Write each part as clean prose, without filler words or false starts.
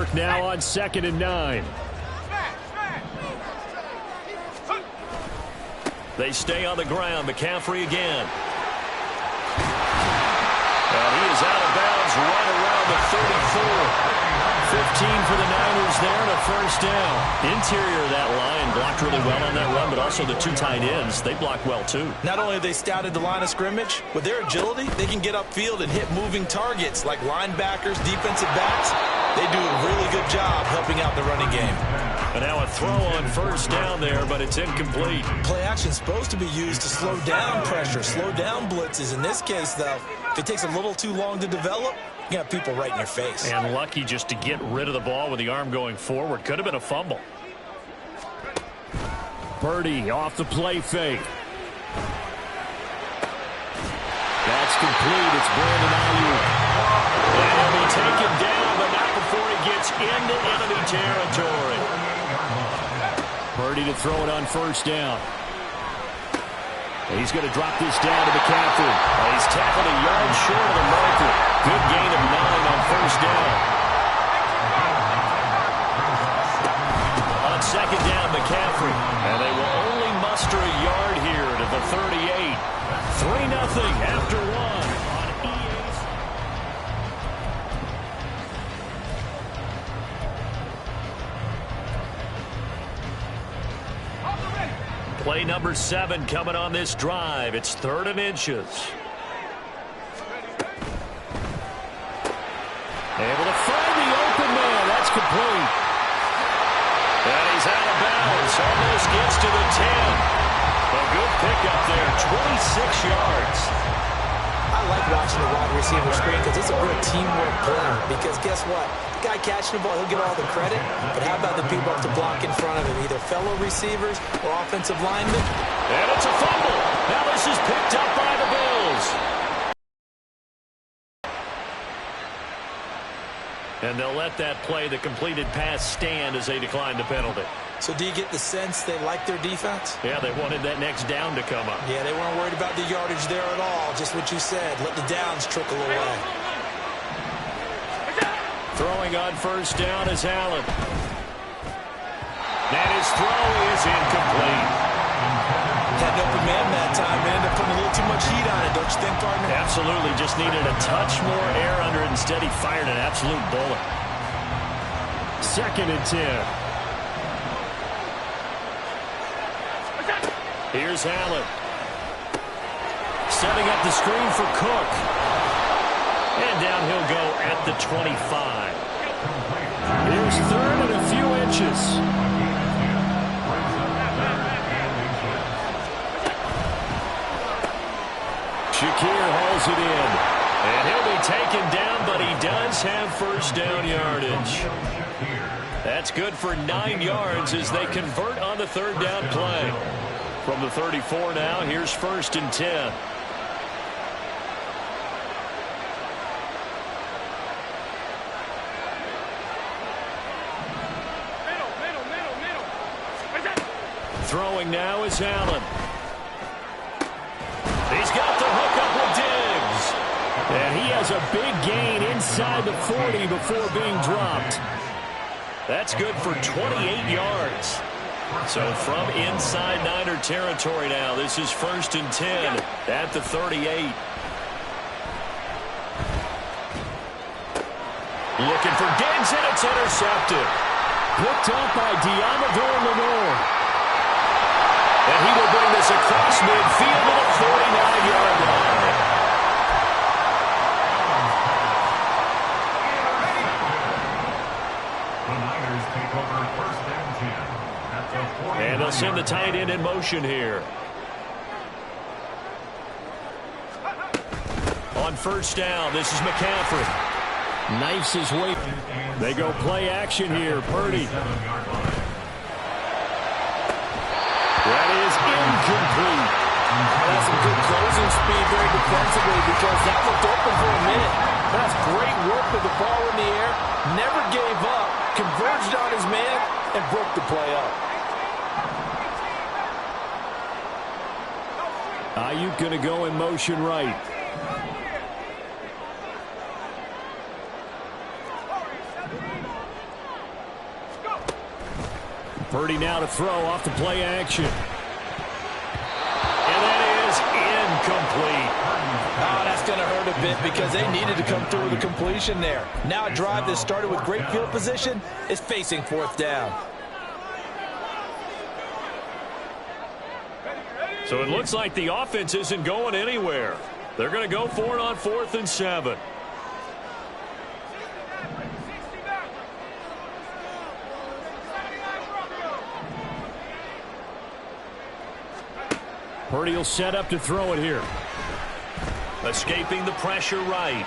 work now on 2nd and 9. They stay on the ground. McCaffrey again. And he is out of bounds right around the 34. 15 for the Niners there and a first down. Interior of that line blocked really well on that run, but also the two tight ends, they blocked well too. Not only have they scouted the line of scrimmage, with their agility, they can get upfield and hit moving targets like linebackers, defensive backs. They do a really good job helping out the running game. And now a throw on first down there, but it's incomplete. Play action is supposed to be used to slow down pressure, slow down blitzes. In this case, though, if it takes a little too long to develop, you got people right in your face. And lucky just to get rid of the ball with the arm going forward. Could have been a fumble. Purdy off the play fake. That's complete. It's Brandon Ayuk. And he'll be taken down, but not before he gets into enemy territory. Purdy to throw it on first down. He's going to drop this down to McCaffrey. He's tackled a yard short of the marker. Good gain of 9 on first down. On second down, McCaffrey. And they will only muster a yard here to the 38. 3-0 after 1 on EA's. Play number 7 coming on this drive. It's 3rd and inches. Able to find the open man. That's complete. And he's out of bounds. Almost gets to the 10. A good pickup there. 26 yards. I like watching the wide receiver screen because it's a real teamwork play. Because guess what? The guy catching the ball, he'll get all the credit. But how about the people up to block in front of him? Either fellow receivers or offensive linemen. And it's a fumble. Now this is picked up by the Bills. And they'll let that play, the completed pass, stand as they decline the penalty. So do you get the sense they like their defense? Yeah, they wanted that next down to come up. Yeah, they weren't worried about the yardage there at all. Just what you said. Let the downs trickle away. Throwing on first down is Allen. And his throw is incomplete. Had an open man that time. They ended up putting a little too much heat on it, don't you think, partner? Absolutely. Just needed a touch more air under it. Instead, he fired an absolute bullet. 2nd and 10. Here's Allen. Setting up the screen for Cook. And down he'll go at the 25. Here's 3rd and a few inches. Shakir hauls it in. And he'll be taken down, but he does have first down yardage. That's good for 9 yards as they convert on the 3rd down play. From the 34 now, here's 1st and 10. Throwing now is Allen. He's got the hook up with Diggs. And he has a big gain inside the 40 before being dropped. That's good for 28 yards. So from inside Niner territory now, this is 1st and 10 at the 38. Looking for Diggs, and it's intercepted. Picked up by Deommodore Lenoir. And he will bring this across midfield to the 49-yard line. The Niners take over 1st and 10. And they'll send the tight end in motion here. On first down, this is McCaffrey. Knifes his way. They go play action here. Purdy. That is incomplete. That's some good closing speed there defensively because that looked open for a minute. That's great work with the ball in the air. Never gave up. Converged on his man and broke the play up. Ayuk going to go in motion right. Purdy now to throw off the play action. And that is incomplete. Oh, that's going to hurt a bit because they needed to come through with a completion there. Now a drive that started with great field position is facing fourth down. So it looks like the offense isn't going anywhere. They're going to go for it on 4th and 7. Purdy will set up to throw it here. Escaping the pressure right.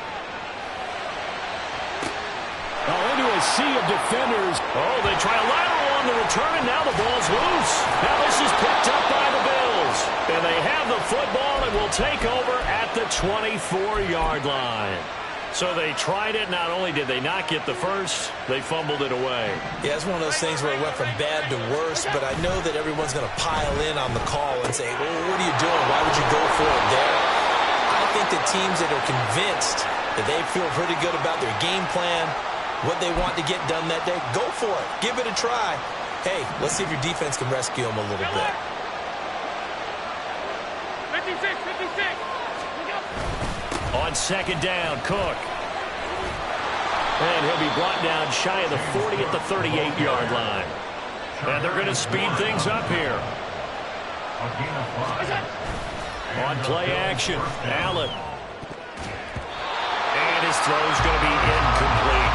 Oh, into a sea of defenders. Oh, they try a lateral on the return, and now the ball's loose. Now this is picked up by the Bills. And they have the football and will take over at the 24-yard line. So they tried it. Not only did they not get the first, they fumbled it away. Yeah, it's one of those things where it went from bad to worse, but I know that everyone's going to pile in on the call and say, well, what are you doing? Why would you go for it there? I think the teams that are convinced that they feel pretty good about their game plan, what they want to get done that day, go for it. Give it a try. Hey, let's see if your defense can rescue them a little bit. 56. On 2nd down, Cook. And he'll be brought down shy of the 40 at the 38-yard line. And they're going to speed things up here. On play action, Allen. And his throw's going to be incomplete.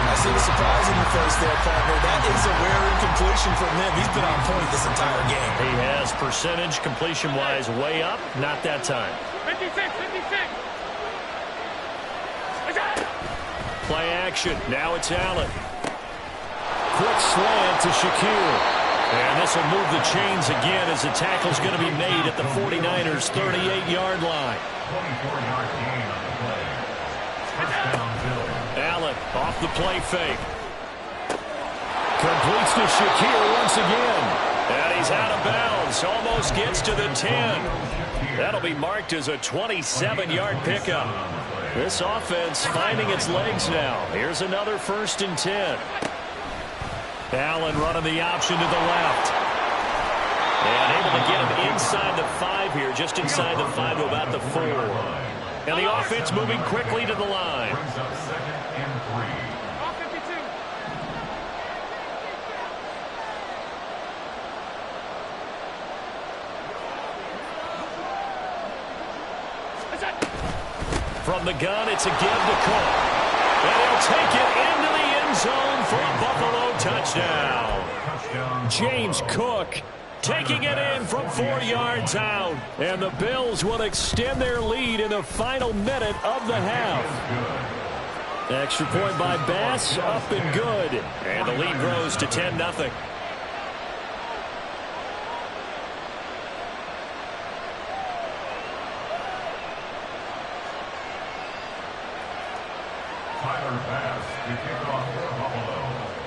I see the surprise in your face there, partner. That is a rare incompletion from him. He's been on point this entire game. He has percentage completion-wise way up. Not that time. 56. Play action. Now it's Allen. Quick slant to Shakir. And this will move the chains again as the tackle's going to be made at the 49ers' 38-yard line. 24-yard gain on the play. Touchdown, Bills. Allen off the play fake. Completes to Shakir once again. And he's out of bounds. Almost gets to the 10. That'll be marked as a 27-yard pickup. This offense finding its legs now. Here's another 1st and 10. Allen running the option to the left. And able to get him inside the 5 here, just inside the 5 to about the 4. And the offense moving quickly to the line. Brings up 2nd and 3. From the gun, it's a give to Cook. And he'll take it into the end zone for a Buffalo touchdown. James Cook taking it in from 4 yards out. And the Bills will extend their lead in the final minute of the half. Extra point by Bass, up and good. And the lead grows to 10-0.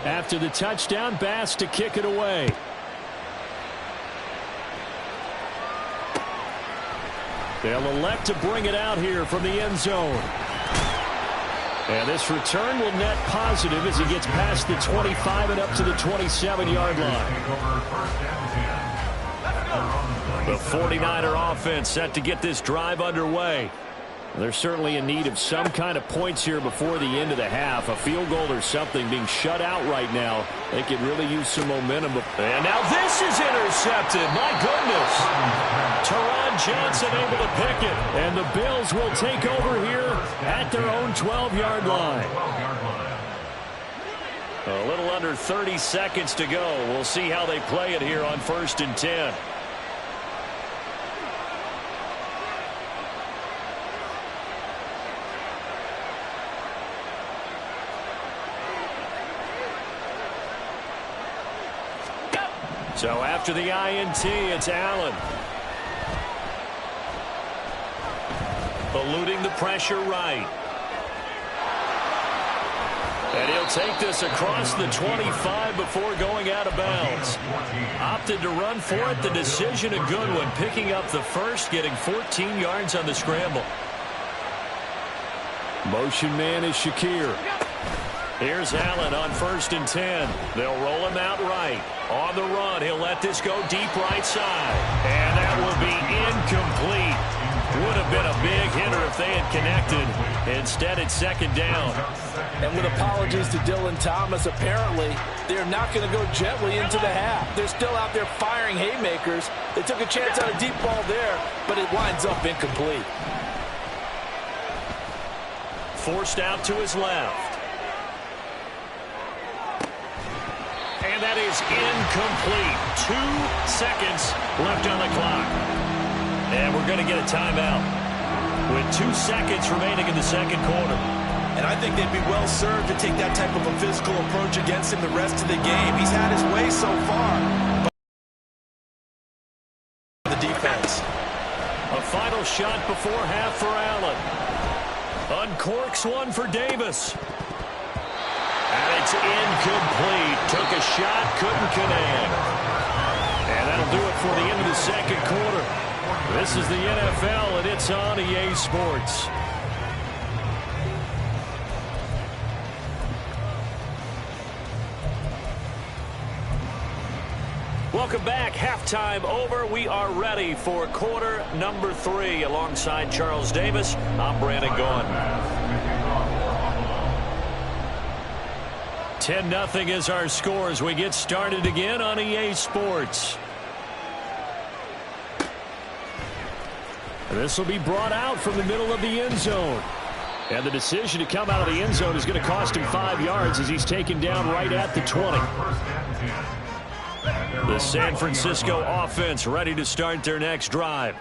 After the touchdown, Bass to kick it away. They'll elect to bring it out here from the end zone. And this return will net positive as he gets past the 25 and up to the 27-yard line. The 49er offense set to get this drive underway. They're certainly in need of some kind of points here before the end of the half. A field goal or something, being shut out right now. They could really use some momentum. And now this is intercepted. My goodness. Teron Johnson able to pick it. And the Bills will take over here at their own 12-yard line. A little under 30 seconds to go. We'll see how they play it here on 1st and 10. So after the INT, it's Allen. Eluding the pressure right. And he'll take this across the 25 before going out of bounds. Opted to run for it. The decision a good one. Picking up the first, getting 14 yards on the scramble. Motion man is Shakir. Here's Allen on 1st and 10. They'll roll him out right. On the run, he'll let this go deep right side. And that will be incomplete. Would have been a big hitter if they had connected. Instead, it's 2nd down. And with apologies to Dylan Thomas, apparently they're not going to go gently into the half. They're still out there firing haymakers. They took a chance on a deep ball there, but it winds up incomplete. Forced out to his left. And that is incomplete. 2 seconds left on the clock. And we're going to get a timeout with 2 seconds remaining in the 2nd quarter. And I think they'd be well served to take that type of a physical approach against him the rest of the game. He's had his way so far. But the defense. A final shot before half for Allen. Uncorks one for Davis. And it's incomplete. Took a shot, couldn't connect. And that'll do it for the end of the 2nd quarter. This is the NFL, and it's on EA Sports. Welcome back. Halftime over. We are ready for quarter number 3. Alongside Charles Davis, I'm Brandon Gaughan. 10-0 is our score as we get started again on EA Sports. This will be brought out from the middle of the end zone. And the decision to come out of the end zone is going to cost him 5 yards as he's taken down right at the 20. The San Francisco offense ready to start their next drive.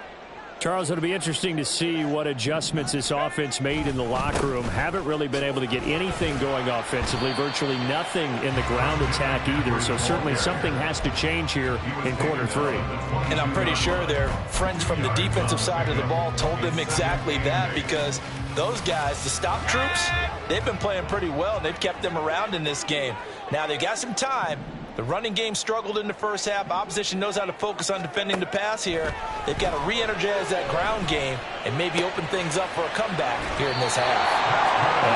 Charles, it'll be interesting to see what adjustments this offense made in the locker room. Haven't really been able to get anything going offensively, virtually nothing in the ground attack either. So certainly something has to change here in quarter 3. And I'm pretty sure their friends from the defensive side of the ball told them exactly that, because those guys, the stop troops, they've been playing pretty well, and they've kept them around in this game. Now they've got some time. The running game struggled in the first half. Opposition knows how to focus on defending the pass here. They've got to re-energize that ground game and maybe open things up for a comeback here in this half.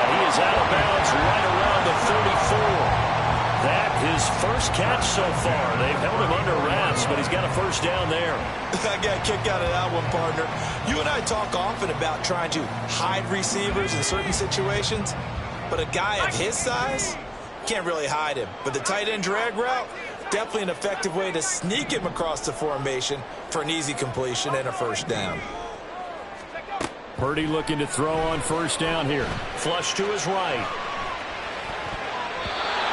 He is out of bounds right around the 34. That his first catch so far. They've held him under wraps, but he's got a first down there. I got a kick out of that one, partner. You and I talk often about trying to hide receivers in certain situations, but a guy of his size can't really hide him. But the tight end drag route, definitely an effective way to sneak him across the formation for an easy completion and a first down. Purdy looking to throw on first down here. Flush to his right.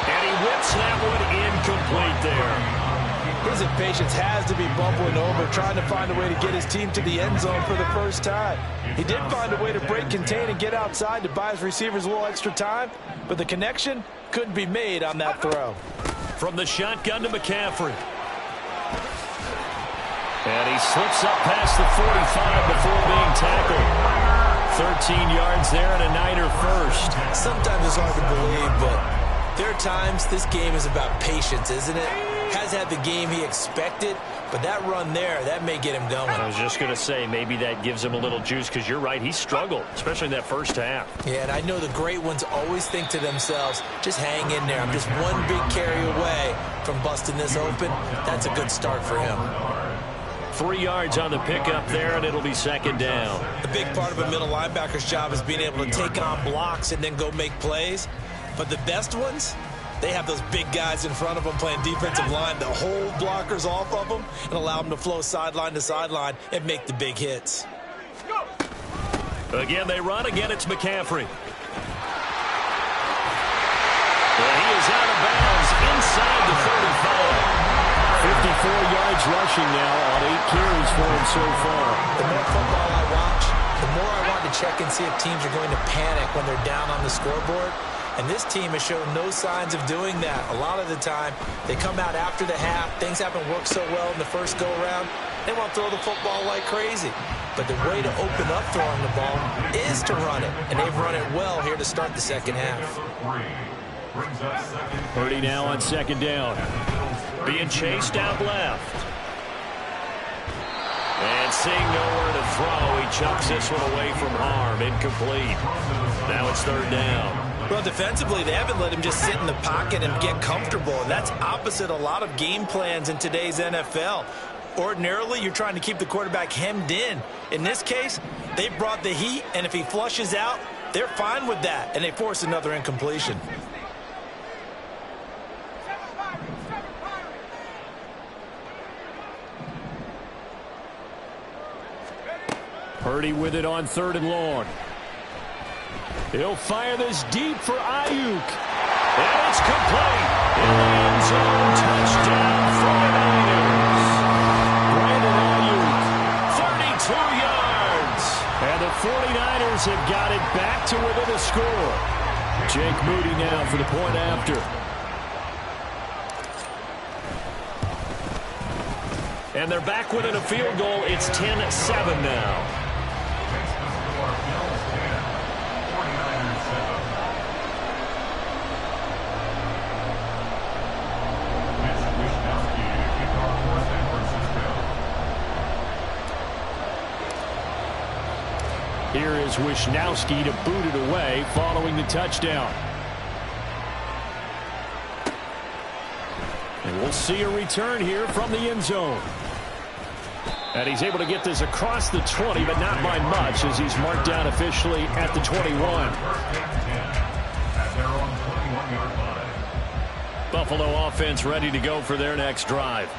And he whips that one incomplete there. His impatience has to be bubbling over, trying to find a way to get his team to the end zone for the first time. He did find a way to break, contain, and get outside to buy his receivers a little extra time, but the connection couldn't be made on that throw. From the shotgun to McCaffrey. And he slips up past the 45 before being tackled. 13 yards there and a Niner first. Sometimes it's hard to believe, but there are times this game is about patience, isn't it? Has had the game he expected, but that run there, that may get him going. I was just going to say, maybe that gives him a little juice, because you're right, he struggled, especially in that first half. Yeah, and I know the great ones always think to themselves, just hang in there. I'm just one big carry away from busting this open. That's a good start for him. 3 yards on the pickup there, and it'll be 2nd down. The big part of a middle linebacker's job is being able to take on blocks and then go make plays. But the best ones, they have those big guys in front of them playing defensive line to hold blockers off of them and allow them to flow sideline to sideline and make the big hits. Again, they run. Again, it's McCaffrey. And he is out of bounds inside the 35. 54 yards rushing now on 8 carries for him so far. The more football I watch, the more I want to check and see if teams are going to panic when they're down on the scoreboard. And this team has shown no signs of doing that. A lot of the time, they come out after the half. Things haven't worked so well in the first go-around. They want to throw the football like crazy. But the way to open up throwing the ball is to run it. And they've run it well here to start the second half. Purdy now on 2nd down. Being chased out left. And seeing nowhere to throw, he chucks this one away from harm. Incomplete. Now it's 3rd down. Well, defensively, they haven't let him just sit in the pocket and get comfortable. And that's opposite a lot of game plans in today's NFL. Ordinarily, you're trying to keep the quarterback hemmed in. In this case, they brought the heat, and if he flushes out, they're fine with that, and they force another incompletion. Purdy with it on 3rd and long. He'll fire this deep for Ayuk. And it's complete. In the end zone, touchdown 49ers. Brandon Ayuk, 32 yards. And the 49ers have got it back to within a score. Jake Moody now for the point after. And they're back within a field goal. It's 10-7 now. Here is Wisnowski to boot it away following the touchdown. And we'll see a return here from the end zone. And he's able to get this across the 20, but not by much as he's marked down officially at the 21. Buffalo offense ready to go for their next drive.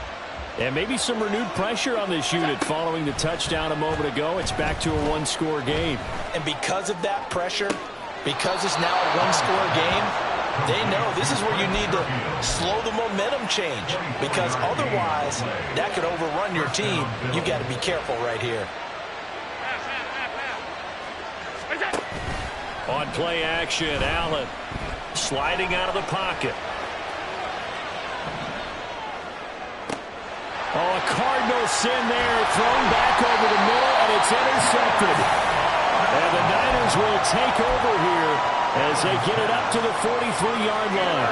And maybe some renewed pressure on this unit following the touchdown a moment ago. It's back to a one-score game. And because of that pressure, because it's now a one-score game, they know this is where you need to slow the momentum change, because otherwise that could overrun your team. You've got to be careful right here. On play action, Allen sliding out of the pocket. Oh, a Cardinal sin there, thrown back over the middle, and it's intercepted. And the Niners will take over here as they get it up to the 43-yard line.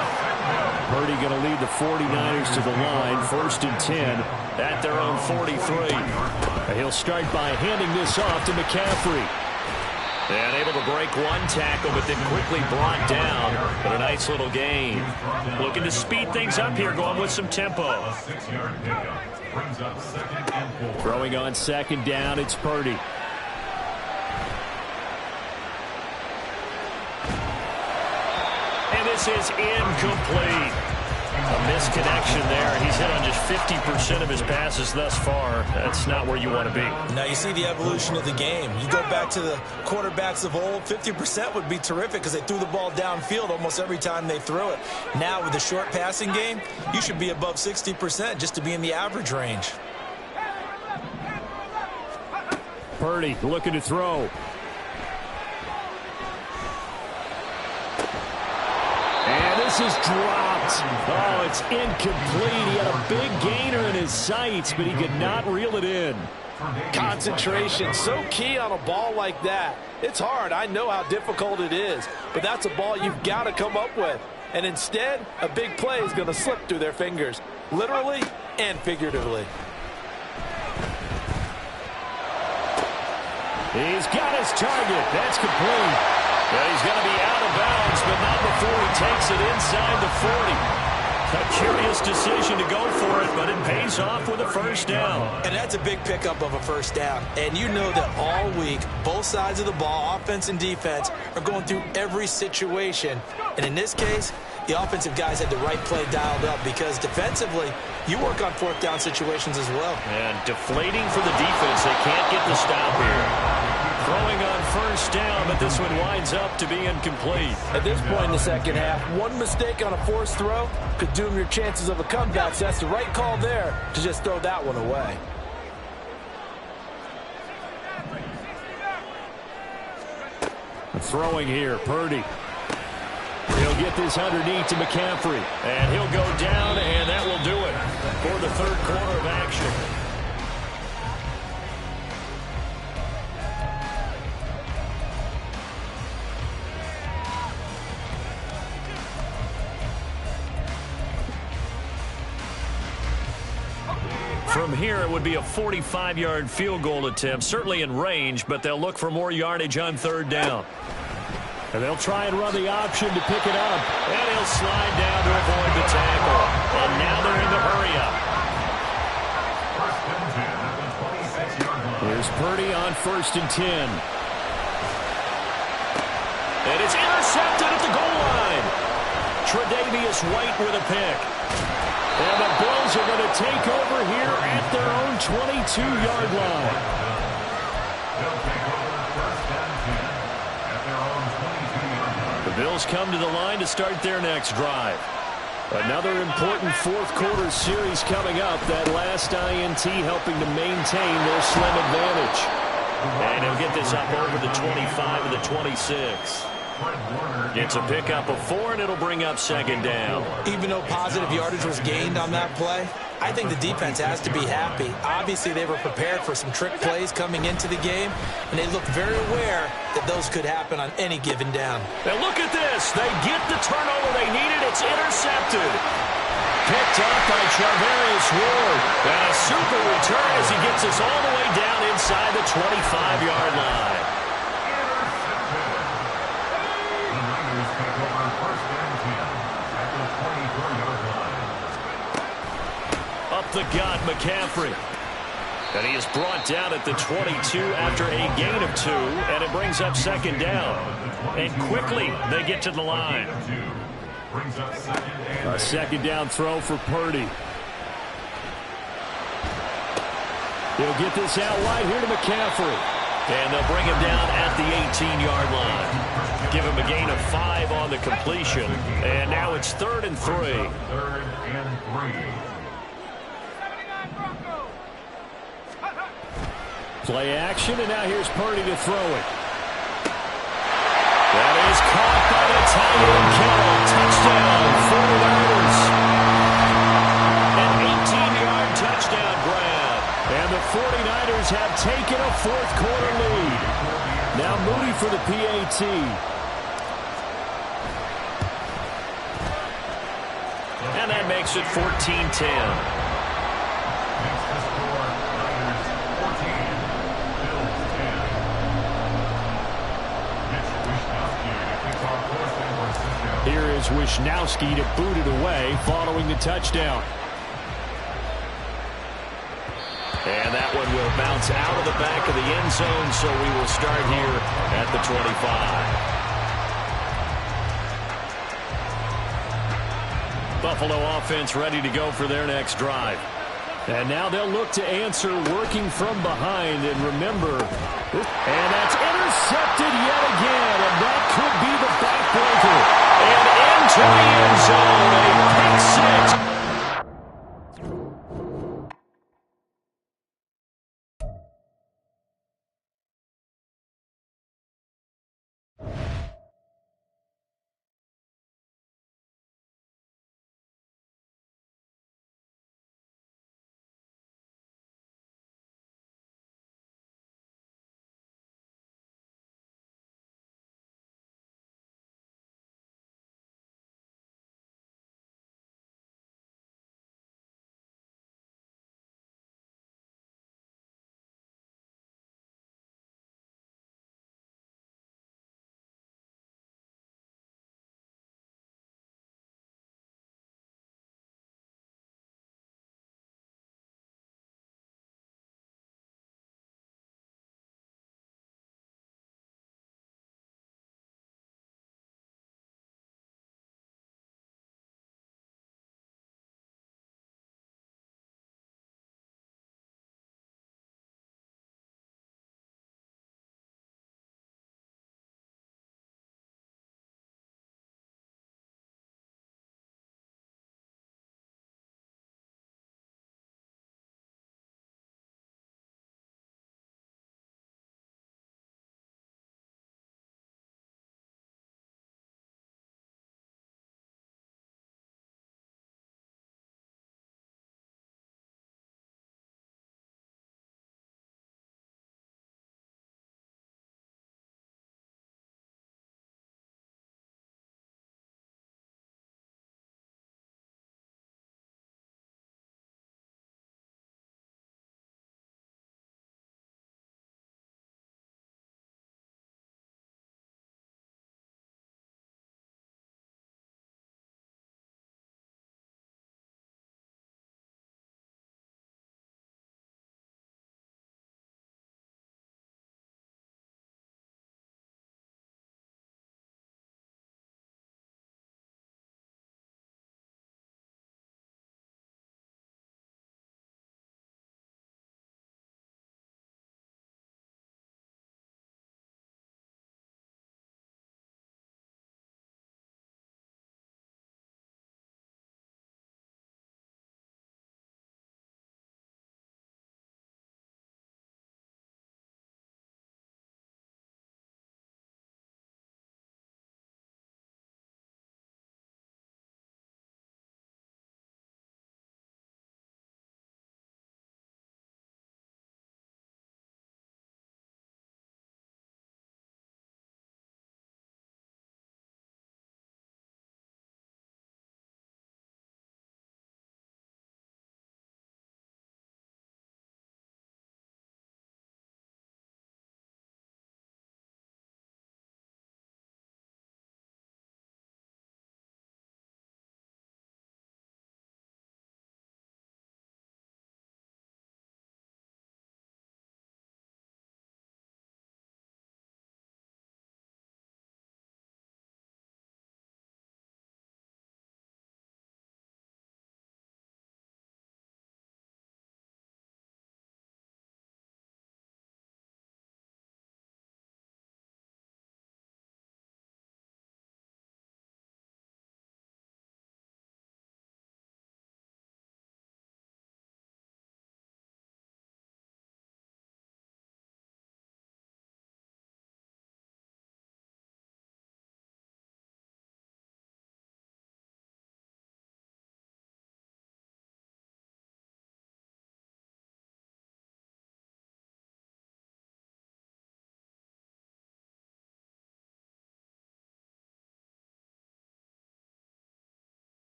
Purdy going to lead the 49ers to the line, 1st and 10 at their own 43. And he'll start by handing this off to McCaffrey. And able to break one tackle, but then quickly brought down. But a nice little gain. Looking to speed things up here, going with some tempo. Throwing on 2nd down, it's Purdy. And this is incomplete. A misconnection there. He's hit on just 50% of his passes thus far. That's not where you want to be. Now you see the evolution of the game. You go back to the quarterbacks of old, 50% would be terrific because they threw the ball downfield almost every time they threw it. Now with the short passing game, you should be above 60% just to be in the average range. Purdy looking to throw. And this is dropped. Oh, it's incomplete. He had a big gainer in his sights, but he could not reel it in. Concentration, so key on a ball like that. It's hard. I know how difficult it is, but that's a ball you've got to come up with. And instead, a big play is going to slip through their fingers, literally and figuratively. He's got his target. That's complete. Yeah, he's going to be out of bounds, but not before he takes it inside the 40. A curious decision to go for it, but it pays off with a 1st down. And that's a big pickup of a 1st down. And you know that all week, both sides of the ball, offense and defense, are going through every situation. And in this case, the offensive guys had the right play dialed up because defensively, you work on 4th down situations as well. And deflating for the defense. They can't get the stop here. Throwing on 1st down, but this one winds up to be incomplete. At this point in the 2nd half, one mistake on a forced throw could doom your chances of a comeback. So that's the right call there to just throw that one away. Throwing here, Purdy. He'll get this underneath to McCaffrey. And he'll go down, and that will do it for the 3rd quarter of action. From here, it would be a 45-yard field goal attempt, certainly in range, but they'll look for more yardage on 3rd down. And they'll try and run the option to pick it up. And he'll slide down to avoid the tackle. And now they're in the hurry-up. Here's Purdy on 1st and 10. And it's intercepted at the goal line. Tre'Davious White with a pick. And the Bills are going to take over here at their own 22-yard line. The Bills come to the line to start their next drive. Another important fourth-quarter series coming up. That last INT helping to maintain their slim advantage. And he'll get this up over the 25 and the 26. It's a pickup of 4, and it'll bring up 2nd down. Even though positive yardage was gained on that play, I think the defense has to be happy. Obviously, they were prepared for some trick plays coming into the game, and they looked very aware that those could happen on any given down. Now look at this. They get the turnover they needed. It's intercepted. Picked up by Charvarius Ward. And a super return as he gets us all the way down inside the 25-yard line. Up the gut, McCaffrey. And he is brought down at the 22 after a gain of 2, and it brings up 2nd down. And quickly, they get to the line. A 2nd down throw for Purdy. He'll get this out wide here to McCaffrey. And they'll bring him down at the 18-yard line. Give him a gain of 5 on the completion. And now it's 3rd and 3. 3rd and 3. Play action, and now here's Purdy to throw it. That is caught by the tight end, Kittle. Touchdown, 49ers. An 18-yard touchdown grab. And the 49ers have taken a fourth-quarter lead. Now Moody for the PAT. And that makes it 14-10. Here is Wishnowsky to boot it away following the touchdown. And that one will bounce out of the back of the end zone, so we will start here at the 25. Buffalo offense ready to go for their next drive. And now they'll look to answer working from behind. And remember, and that's intercepted yet again. And that could be the backbreaker. And into the end zone, a pick 6.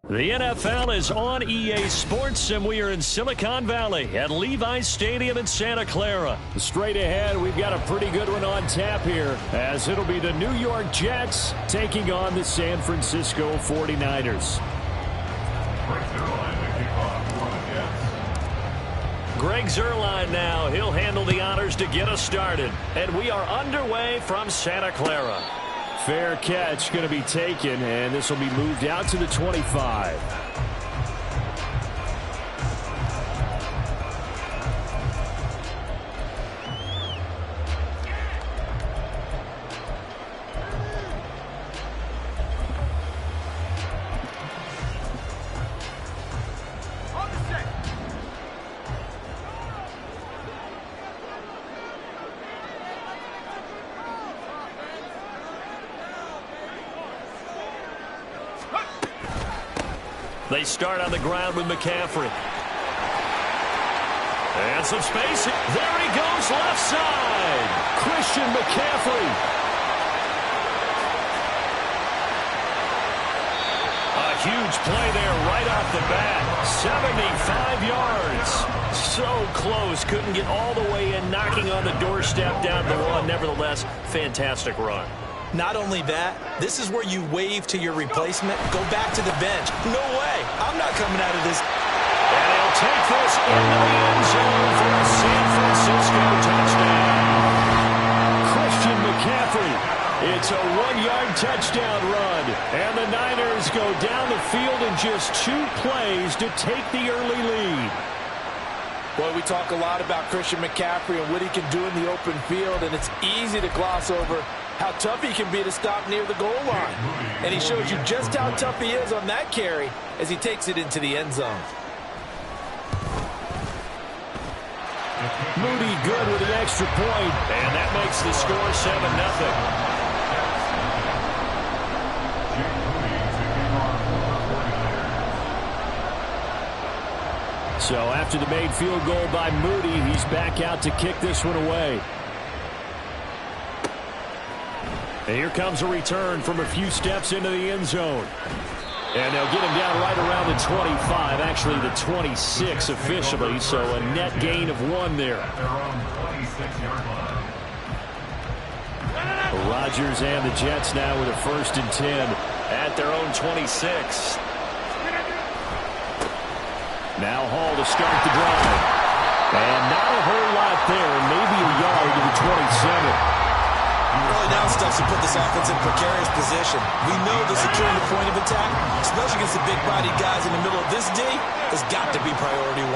The NFL is on EA Sports, and we are in Silicon Valley at Levi's Stadium in Santa Clara. Straight ahead, we've got a pretty good one on tap here, as it'll be the New York Jets taking on the San Francisco 49ers. Greg Zuerlein now. He'll handle the honors to get us started. And we are underway from Santa Clara. Fair catch going to be taken, and this will be moved out to the 25. They start on the ground with McCaffrey. And some space. There he goes, left side. Christian McCaffrey. A huge play there right off the bat. 75 yards. So close. Couldn't get all the way in, knocking on the doorstep down the one. Nevertheless, fantastic run. Not only that, this is where you wave to your replacement, go back to the bench. No way. I'm not coming out of this. And he'll take this into the end zone for a San Francisco touchdown. Christian McCaffrey. It's a 1-yard touchdown run. And the Niners go down the field in just 2 plays to take the early lead. Boy, we talk a lot about Christian McCaffrey and what he can do in the open field, and it's easy to gloss over how tough he can be to stop near the goal line. And he shows you just how tough he is on that carry as he takes it into the end zone. Moody good with an extra point, and that makes the score 7-0. So after the made field goal by Moody, he's back out to kick this one away. And here comes a return from a few steps into the end zone. And they'll get him down right around the 25, actually the 26 officially, so a net gain of 1 there. Rodgers and the Jets now with a 1st and 10 at their own 26. Now Hall to start the drive. And not a whole lot there, maybe a yard to the 27. Early down stuff to put this offense in precarious position. We know the securing the point of attack, especially against the big-bodied guys in the middle of this D, has got to be priority 1.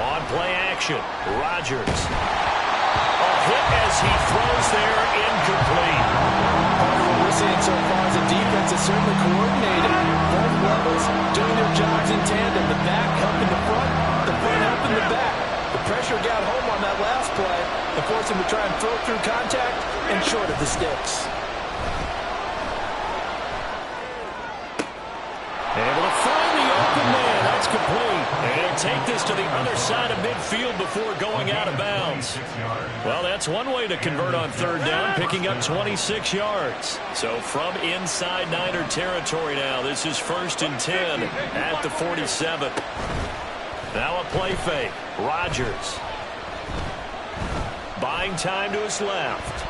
On play action, Rodgers. A hit as he throws there, incomplete. What we're seeing so far is the defense is certainly coordinated. Both levels doing their jobs in tandem. The back helping the front helping the back. The pressure got home on that last play and forced him to try and throw through contact and short of the sticks. Able to find the open man. That's complete. And he'll take this to the other side of midfield before going out of bounds. Well, that's one way to convert on 3rd down, picking up 26 yards. So from inside Niner territory now, this is 1st and 10 at the 47. Now a play fake. Rodgers. Buying time to his left.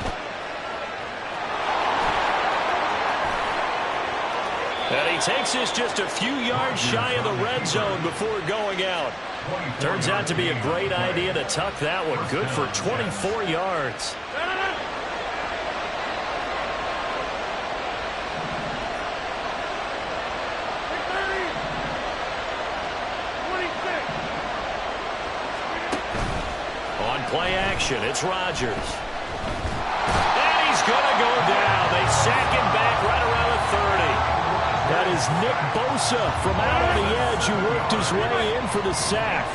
And he takes this just a few yards shy of the red zone before going out. Turns out to be a great idea to tuck that one. Good for 24 yards. On play action, it's Rodgers. And he's going to go down. They sack him back right around the 30. That is Nick Bosa from out on the edge who worked his way in for the sack.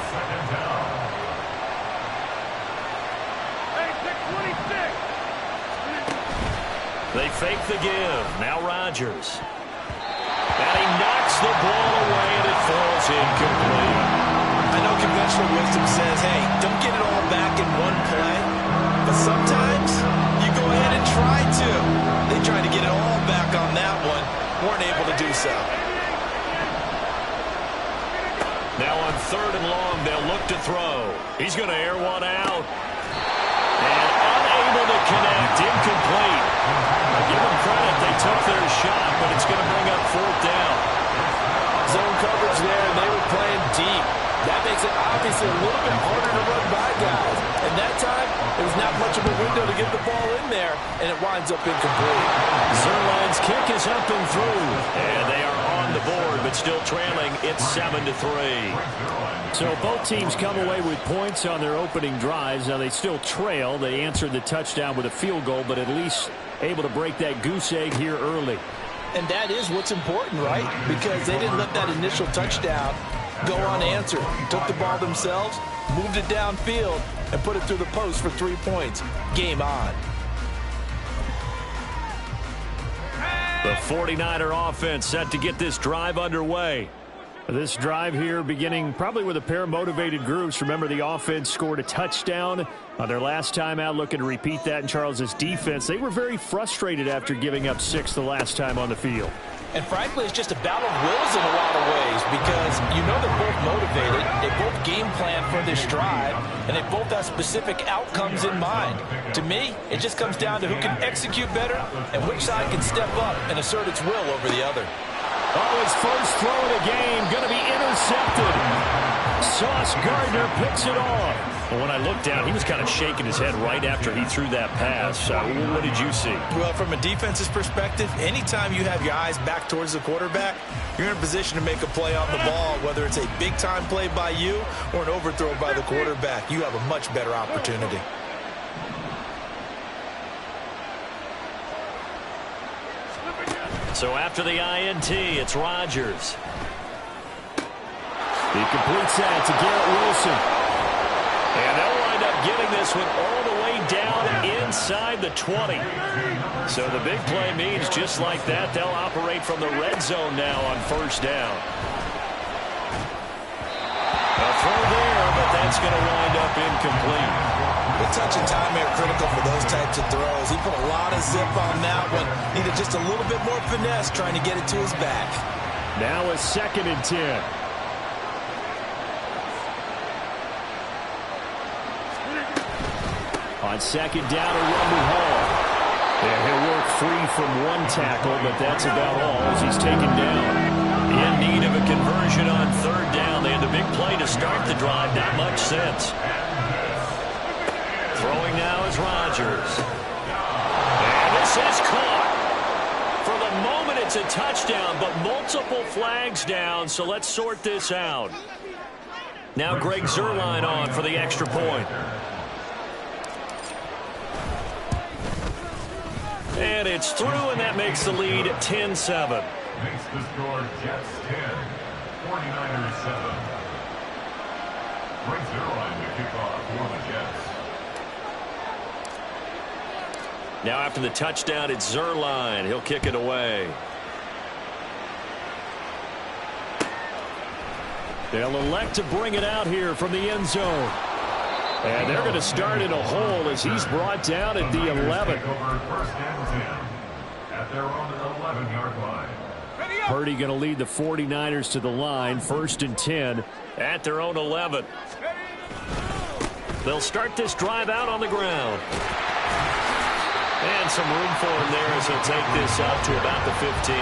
They fake the give. Now Rodgers. And he knocks the ball away, and it falls incomplete. I know conventional wisdom says, hey, don't get it all back in one play. But sometimes you go ahead and try to. They tried to get it all back on that one. Weren't able to do so. Now on 3rd and long, they'll look to throw. He's going to air one out. And unable to connect. Incomplete. I give them credit. They took their shot, but it's going to bring up 4th down. Zone coverage there, and they were playing deep. That makes it obviously a little bit harder to run by guys. And that time, there was not much of a window to get the ball in there, and it winds up incomplete. Zerline's kick is up and through. And they are on the board, but still trailing. It's 7-3. So both teams come away with points on their opening drives. Now they still trail. They answered the touchdown with a field goal, but at least able to break that goose egg here early. And that is what's important, right? Because they didn't let that initial touchdown go unanswered. Took the ball themselves, moved it downfield, and put it through the post for 3 points. Game on. The 49er offense set to get this drive underway. This drive here beginning probably with a pair of motivated groups. Remember, the offense scored a touchdown on their last time out, looking to repeat that in Charles' defense. They were very frustrated after giving up 6 the last time on the field. And frankly, it's just a battle of wills in a lot of ways because you know they're both motivated, they both game plan for this drive, and they both have specific outcomes in mind. To me, it just comes down to who can execute better and which side can step up and assert its will over the other. Oh, his first throw of the game going to be intercepted. Sauce Gardner picks it off. But when I looked down, he was kind of shaking his head right after he threw that pass. What did you see? Well, from a defense's perspective, anytime you have your eyes back towards the quarterback, you're in a position to make a play on the ball, whether it's a big-time play by you or an overthrow by the quarterback. You have a much better opportunity. So after the INT, it's Rodgers. He completes that to Garrett Wilson. And they'll wind up getting this one all the way down inside the 20. So the big play means just like that, they'll operate from the red zone now on 1st down. A throw there, but that's going to wind up incomplete. The touch and time are critical for those types of throws. He put a lot of zip on that one. Needed just a little bit more finesse trying to get it to his back. Now a 2nd and 10. On 2nd down, a run to Hall. And he'll work free from one tackle, but that's about all as he's taken down. In need of a conversion on 3rd down. They had the big play to start the drive. Not much sense. Throwing now is Rodgers. And this is caught. For the moment, it's a touchdown, but multiple flags down, so let's sort this out. Now Greg Zuerlein on for the extra point. And it's through, and that makes the lead 10-7. Makes the score Jets 10, 49ers 7. Greg Zuerlein to kick off for the Jets. Now after the touchdown, it's Zuerlein. He'll kick it away. They'll elect to bring it out here from the end zone. And they're going to start in a hole as he's brought down at the 11. First and 10 at their own 11-yard line. Purdy going to lead the 49ers to the line. 1st and 10 at their own 11. They'll start this drive out on the ground. And some room for him there as he'll take this out to about the 15.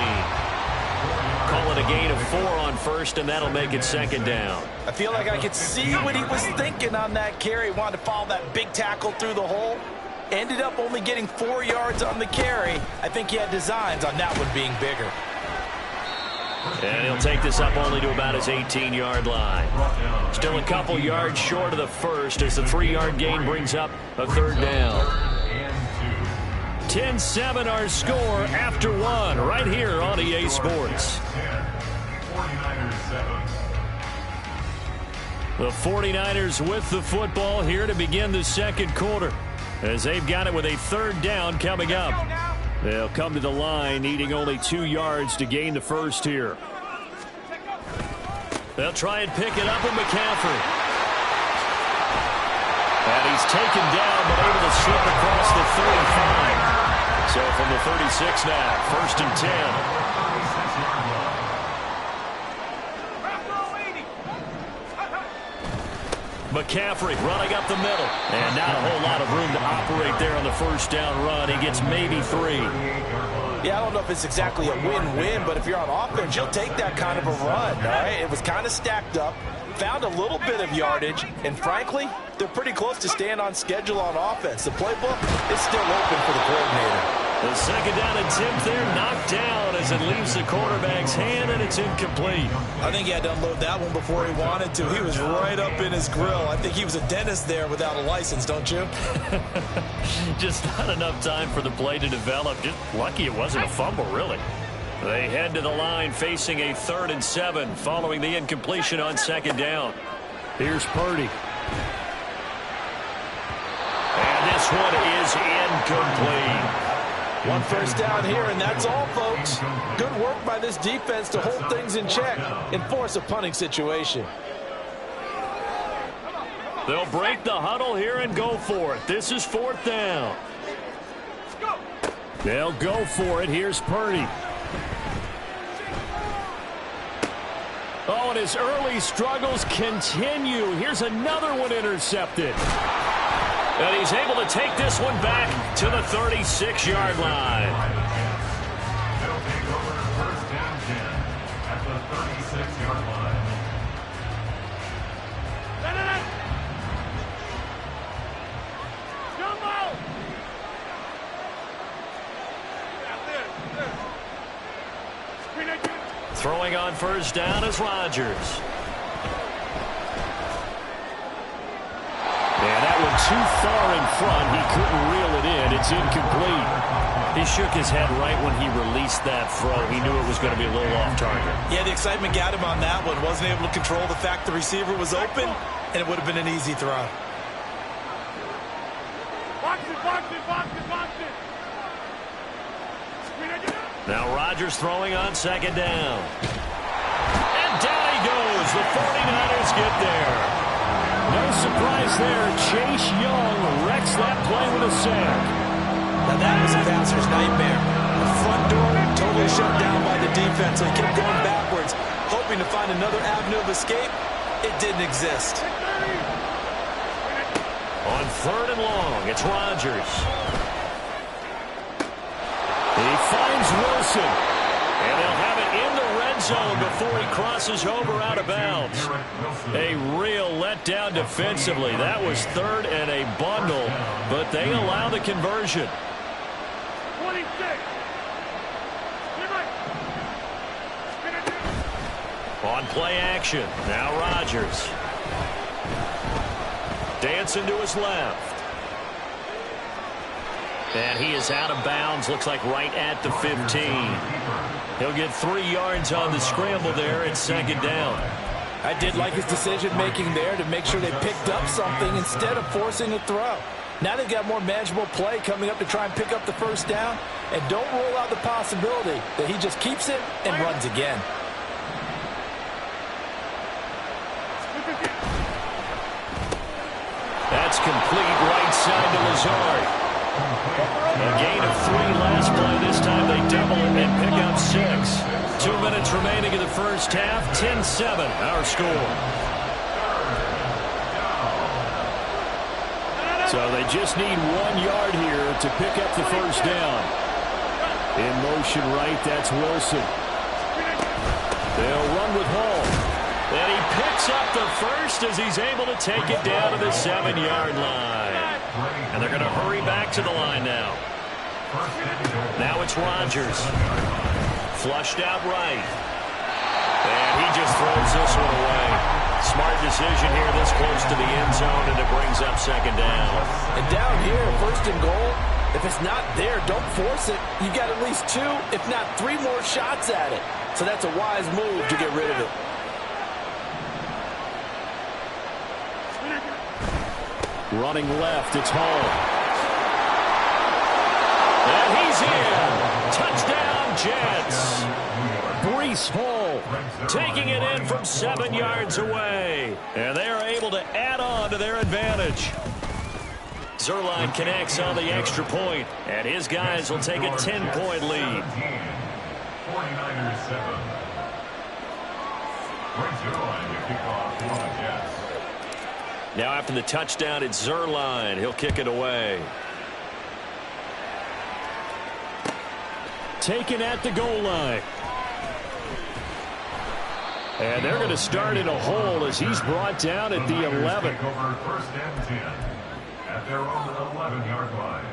call it a gain of 4 on first, and that'll make it second down. I feel like I could see what he was thinking on that carry. Wanted to follow that big tackle through the hole. Ended up only getting 4 yards on the carry. I think he had designs on that one being bigger. And he'll take this up only to about his 18-yard line. Still a couple yards short of the first as the 3-yard gain brings up a third down. 10-7 our score after 1 right here on EA Sports. The 49ers with the football here to begin the second quarter as they've got it with a third down coming up. They'll come to the line needing only 2 yards to gain the first here. They'll try and pick it up with McCaffrey. And he's taken down but able to slip across the 35. So from the 36 now, 1st and 10. McCaffrey running up the middle. And not a whole lot of room to operate there on the first down run. He gets maybe 3. Yeah, I don't know if it's exactly a win-win, but if you're on offense, you'll take that kind of a run, all right? It was kind of stacked up, found a little bit of yardage, and frankly, they're pretty close to staying on schedule on offense. The playbook is still open for the coordinator. The second down attempt there knocked down as it leaves the quarterback's hand, and it's incomplete. I think he had to unload that one before he wanted to. He was right up in his grill. I think he was a dentist there without a license, don't you? Just not enough time for the play to develop. Just lucky it wasn't a fumble, really. They head to the line facing a 3rd and 7 following the incompletion on second down. Here's Purdy. And this one is incomplete. 1 first down here, and that's all, folks. Good work by this defense to hold things in check and force a punting situation. They'll break the huddle here and go for it. This is 4th down. They'll go for it. Here's Purdy. Oh, and his early struggles continue. Here's another one intercepted. And he's able to take this one back to the 36-yard line. They'll take over 1st and 10 at the 36-yard line. Throwing on first down is Rodgers. And that one too far in front. He couldn't reel it in. It's incomplete. He shook his head right when he released that throw. He knew it was going to be a little off target. Yeah, the excitement got him on that one. Wasn't able to control the fact the receiver was open, and it would have been an easy throw. Now Rodgers throwing on second down. And down he goes. The 49ers get there. No surprise there. Chase Young wrecks that play with a sack. Now that was a passer's nightmare. The front door totally shut down by the defense, so he kept going backwards, hoping to find another avenue of escape. It didn't exist. On 3rd and long, it's Rodgers. He finds Wilson. And they'll have it in the red zone before he crosses over out of bounds. A real letdown defensively. That was 3rd and a bundle, but they allow the conversion. 26. On play action, now Rodgers. Dancing to his left. And he is out of bounds, looks like right at the 15. He'll get 3 yards on the scramble there at second down. I did like his decision-making there to make sure they picked up something instead of forcing a throw. Now they've got more manageable play coming up to try and pick up the first down, and don't rule out the possibility that he just keeps it and runs again. That's complete right side to Lazard. A gain of 3 last play. This time they double it and pick up 6. 2 minutes remaining in the first half. 10-7 our score. So they just need 1 yard here to pick up the first down. In motion right, that's Wilson. They'll run with Hall. And he picks up the first as he's able to take it down to the 7-yard line. And they're going to hurry back to the line now. Now it's Rodgers. Flushed out right. And he just throws this one away. Smart decision here this close to the end zone, and it brings up second down. And down here, first and goal, if it's not there, don't force it. You've got at least 2, if not 3 more shots at it. So that's a wise move to get rid of it. Running left, it's Hall. And he's in. Touchdown, Jets. Breece Hall taking it in from 7 yards away. And they are able to add on to their advantage. Zerline connects on the extra point, and his guys will take a 10-point lead. 49ers 7. Brings Zerline to kick off for the Jets. Now after the touchdown, it's Zerline. He'll kick it away. Taken at the goal line. And they're going to start in a hole as he's brought down at the 11. Over first and 10 at their own 11-yard line.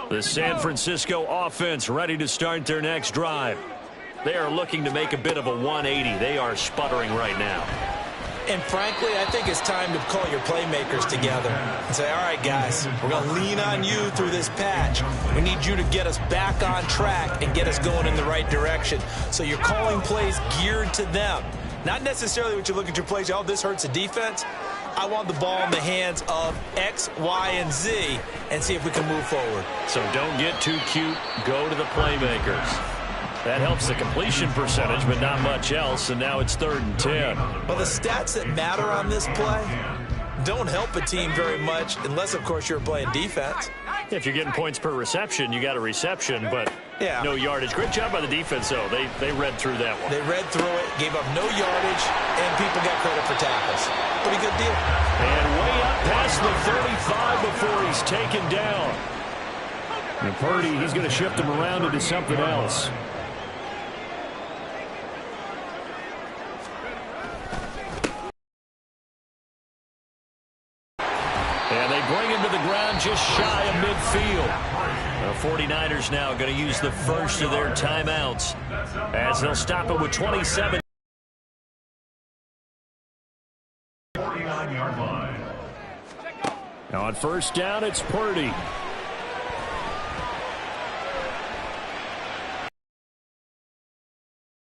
The San Francisco offense ready to start their next drive. They are looking to make a bit of a 180. They are sputtering right now. And frankly, I think it's time to call your playmakers together and say, all right, guys, we're going to lean on you through this patch. We need you to get us back on track and get us going in the right direction. So you're calling plays geared to them. Not necessarily what you look at your plays, oh, this hurts the defense. I want the ball in the hands of X, Y, and Z and see if we can move forward. So don't get too cute. Go to the playmakers. That helps the completion percentage, but not much else, and now it's 3rd and 10. Well, the stats that matter on this play don't help a team very much unless, of course, you're playing defense. If you're getting points per reception, you got a reception, but no yardage. Great job by the defense, though. They read through that one. They read through it, gave up no yardage, and people got credit for tackles. Pretty good deal. And way up past the 35 before he's taken down. And Purdy, he's going to shift him around into something else. And they bring him to the ground just shy of midfield. The 49ers now going to use the first of their timeouts as they'll stop it with 27. 49-yard line. Now on first down, it's Purdy.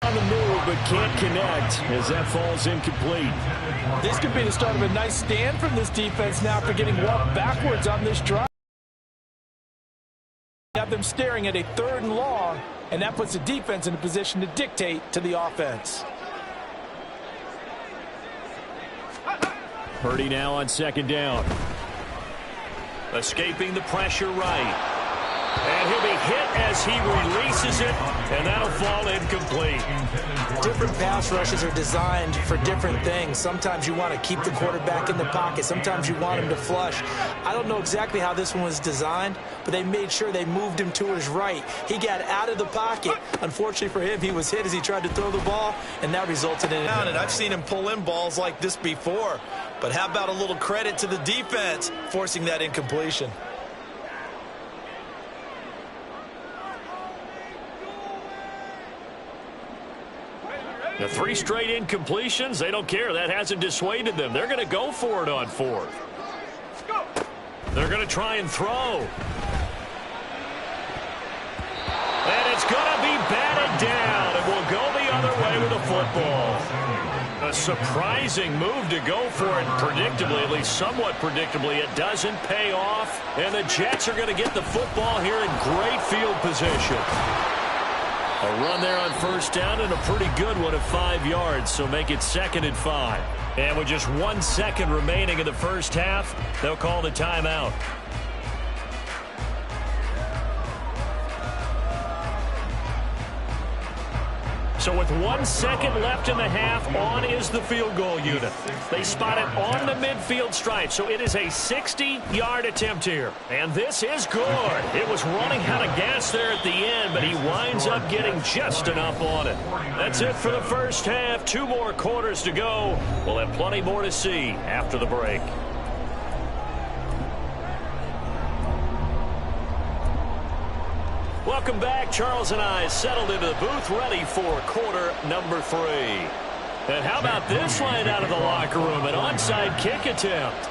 On the move, but can't connect as that falls incomplete. This could be the start of a nice stand from this defense now after getting walked backwards on this drive. Have them staring at a 3rd and long, and that puts the defense in a position to dictate to the offense. Purdy now on 2nd down. Escaping the pressure right. And he'll be hit as he releases it, and that'll fall incomplete. Different pass rushes are designed for different things. Sometimes you want to keep the quarterback in the pocket. Sometimes you want him to flush. I don't know exactly how this one was designed, but they made sure they moved him to his right. He got out of the pocket. Unfortunately for him, he was hit as he tried to throw the ball, and that resulted in it. And I've seen him pull in balls like this before. But how about a little credit to the defense forcing that incompletion? The 3 straight incompletions, they don't care. That hasn't dissuaded them. They're going to go for it on 4th. They're going to try and throw. And it's going to be batted down, and we'll go the other way with the football. A surprising move to go for it predictably, at least somewhat predictably. It doesn't pay off, and the Jets are going to get the football here in great field position. A run there on first down and a pretty good one at 5 yards, so make it 2nd and 5. And with just 1 second remaining in the first half, they'll call the timeout. So with 1 second left in the half, on is the field goal unit. They spot it on the midfield stripe, so it is a 60-yard attempt here. And this is good. It was running out of gas there at the end, but he winds up getting just enough on it. That's it for the first half. 2 more quarters to go. We'll have plenty more to see after the break. Welcome back. Charles and I settled into the booth, ready for quarter number 3. And how about this line out of the locker room? An onside kick attempt.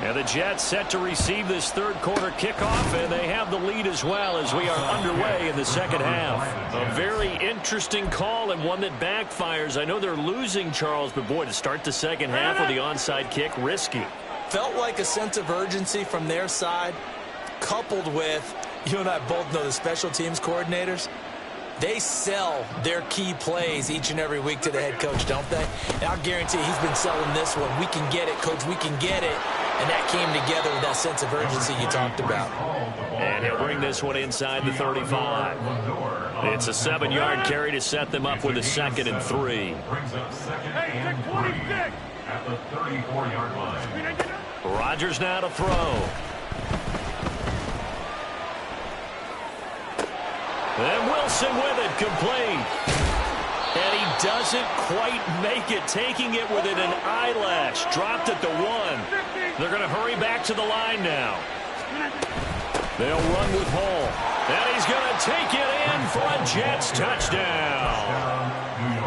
And the Jets set to receive this third quarter kickoff, and they have the lead as well as we are underway in the second half. A very interesting call and one that backfires. I know they're losing, Charles, but boy, to start the second half with the onside kick, risky. Felt like a sense of urgency from their side, coupled with, you and I both know the special teams coordinators, they sell their key plays each and every week to the head coach, don't they? And I'll guarantee he's been selling this one. We can get it, coach, we can get it. And that came together with that sense of urgency you talked about. And he'll bring this one inside the 35. It's a 7-yard carry to set them up with a 2nd and 3. At the 34-yard line. Rodgers now to throw. And Wilson with it, complete. And he doesn't quite make it, taking it within an eyelash. Dropped at the 1. They're going to hurry back to the line now. They'll run with Hall. And he's going to take it in for a Jets touchdown.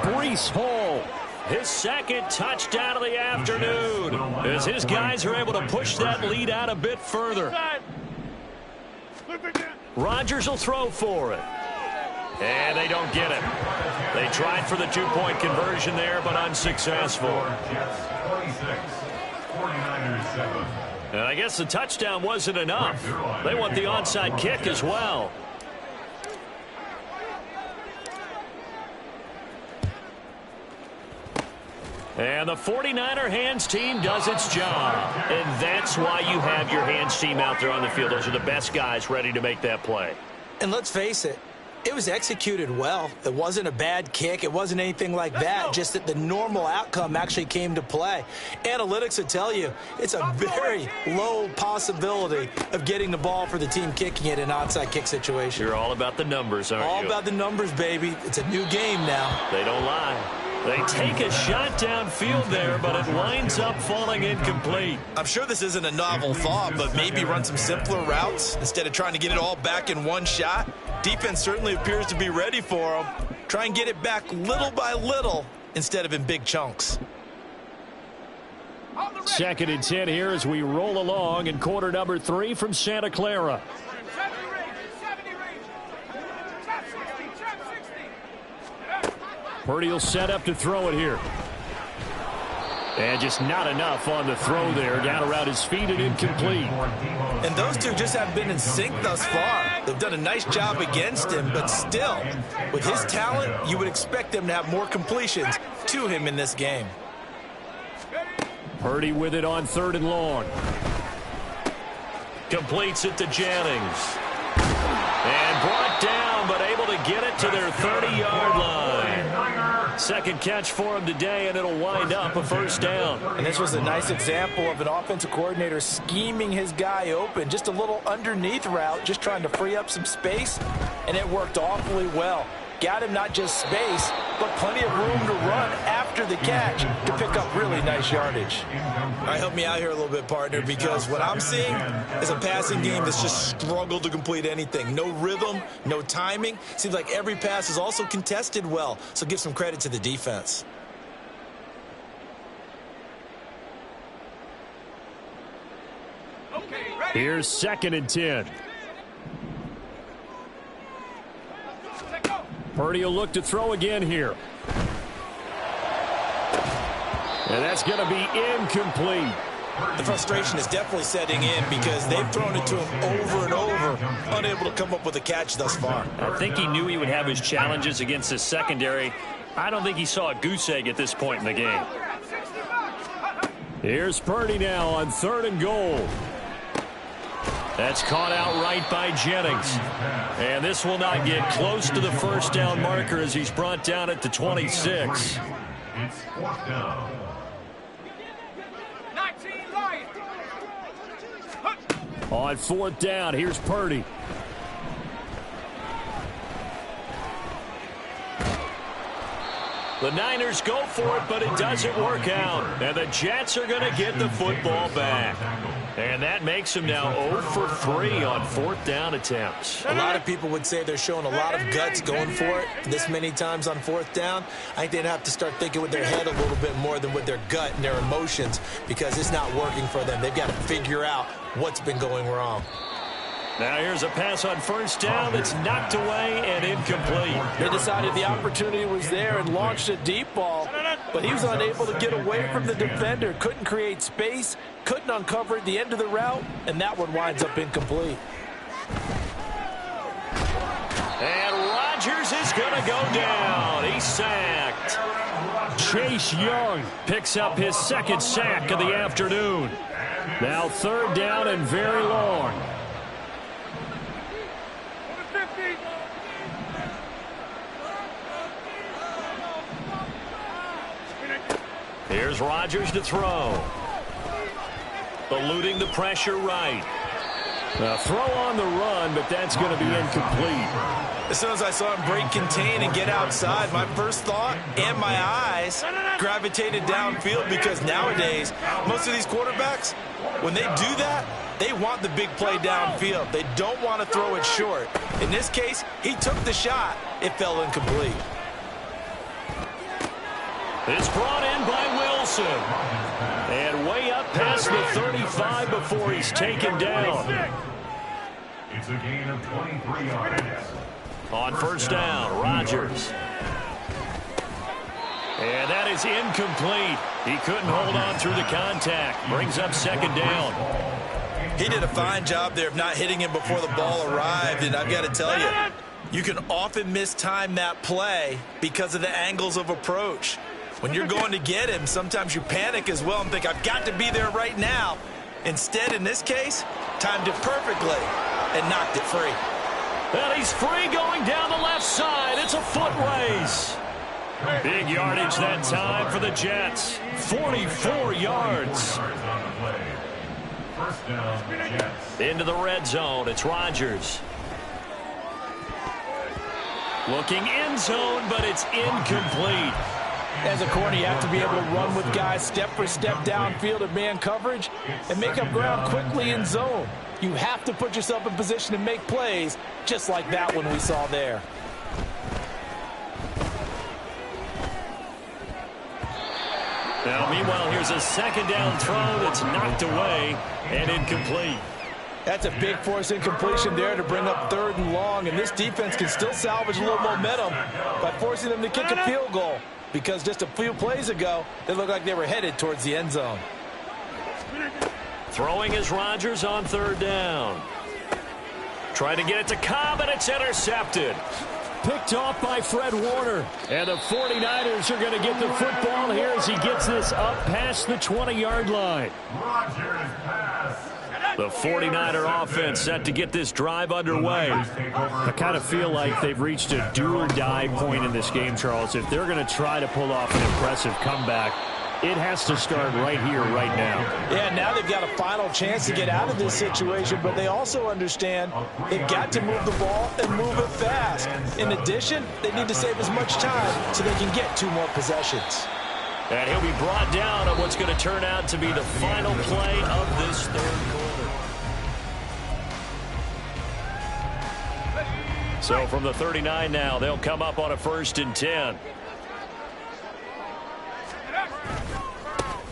Breece Hall, his 2nd touchdown of the afternoon, as his guys are able to push that lead out a bit further. Rodgers will throw for it. And they don't get it. They tried for the 2-point conversion there, but unsuccessful. And I guess the touchdown wasn't enough. They want the onside kick as well. And the 49er hands team does its job. And that's why you have your hands team out there on the field. Those are the best guys ready to make that play. And let's face it, it was executed well. It wasn't a bad kick. It wasn't anything like that. Just that the normal outcome actually came to play. Analytics will tell you it's a very low possibility of getting the ball for the team kicking it in an onside kick situation. You're all about the numbers, aren't you? All about the numbers, baby. It's a new game now. They don't lie. They take a shot downfield there, but it winds up falling incomplete. I'm sure this isn't a novel thought, but maybe run some simpler routes instead of trying to get it all back in one shot. Defense certainly appears to be ready for them. Try and get it back little by little instead of in big chunks. 2nd and 10 here as we roll along in quarter number 3 from Santa Clara. Purdy will set up to throw it here. And just not enough on the throw there. Down around his feet and incomplete. And those two just haven't been in sync thus far. They've done a nice job against him, but still, with his talent, you would expect them to have more completions to him in this game. Purdy with it on 3rd and long. Completes it to Jennings. And brought down, but able to get it to their 30-yard line. 2nd catch for him today, and it'll wind up a 1st down. And this was a nice example of an offensive coordinator scheming his guy open. Just a little underneath route, just trying to free up some space, and it worked awfully well. Got him not just space, but plenty of room to run after the catch to pick up really nice yardage. All right, help me out here a little bit, partner, because what I'm seeing is a passing game that's just struggled to complete anything. No rhythm, no timing. Seems like every pass is also contested well, so give some credit to the defense. Here's 2nd and 10. Purdy will look to throw again here. And that's going to be incomplete. The frustration is definitely setting in because they've thrown it to him over and over, unable to come up with a catch thus far. I think he knew he would have his challenges against his secondary. I don't think he saw a goose egg at this point in the game. Here's Purdy now on 3rd and goal. That's caught out right by Jennings. And this will not get close to the first down marker as he's brought down at the 26. It's fourth down. On fourth down, here's Purdy. The Niners go for it, but it doesn't work out. And the Jets are going to get the football back. And that makes them now 0 for 3 on fourth down attempts. A lot of people would say they're showing a lot of guts going for it this many times on fourth down. I think they'd have to start thinking with their head a little bit more than with their gut and their emotions because it's not working for them. They've got to figure out what's been going wrong. Now here's a pass on first down that's knocked away and incomplete. They decided the opportunity was there and launched a deep ball, but he was unable to get away from the defender. Couldn't create space, couldn't uncover the end of the route, and that one winds up incomplete. And Rodgers is going to go down. He's sacked. Chase Young picks up his second sack of the afternoon. Now third down and very long. Here's Rodgers to throw. Eluding the pressure right. A throw on the run, but that's going to be incomplete. As soon as I saw him break contain and get outside, my first thought and my eyes gravitated downfield because nowadays, most of these quarterbacks, when they do that, they want the big play downfield. They don't want to throw it short. In this case, he took the shot. It fell incomplete. It's brought in by Wilson. And way up past the 35 before he's taken down. It's a gain of 23 yards. On first down, Rodgers. And that is incomplete. He couldn't hold on through the contact. Brings up second down. He did a fine job there of not hitting him before the ball arrived, and I've got to tell you, you can often mistime that play because of the angles of approach. When you're going to get him, sometimes you panic as well and think, I've got to be there right now. Instead, in this case, timed it perfectly and knocked it free. And he's free going down the left side. It's a foot race. Big yardage that time for the Jets. 44 yards. First down, Jets. Into the red zone. It's Rodgers. Looking end zone, but it's incomplete. As a corner, you have to be able to run with guys step for step downfield in man coverage and make up ground quickly in zone. You have to put yourself in position to make plays, just like that one we saw there. Now, meanwhile, here's a second down throw that's knocked away and incomplete. That's a big force incompletion there to bring up third and long, and this defense can still salvage a little momentum by forcing them to kick a field goal. Because just a few plays ago, they looked like they were headed towards the end zone. Throwing is Rodgers on third down. Trying to get it to Cobb, and it's intercepted. Picked off by Fred Warner. And the 49ers are going to get the football here as he gets this up past the 20-yard line. Rodgers pass. The 49er offense set to get this drive underway. I kind of feel like they've reached a do-or-die point in this game, Charles. If they're going to try to pull off an impressive comeback, it has to start right here, right now. Yeah, now they've got a final chance to get out of this situation, but they also understand they've got to move the ball and move it fast. In addition, they need to save as much time so they can get 2 more possessions. And he'll be brought down on what's going to turn out to be the final play of this third quarter. So from the 39 now, they'll come up on a 1st and 10.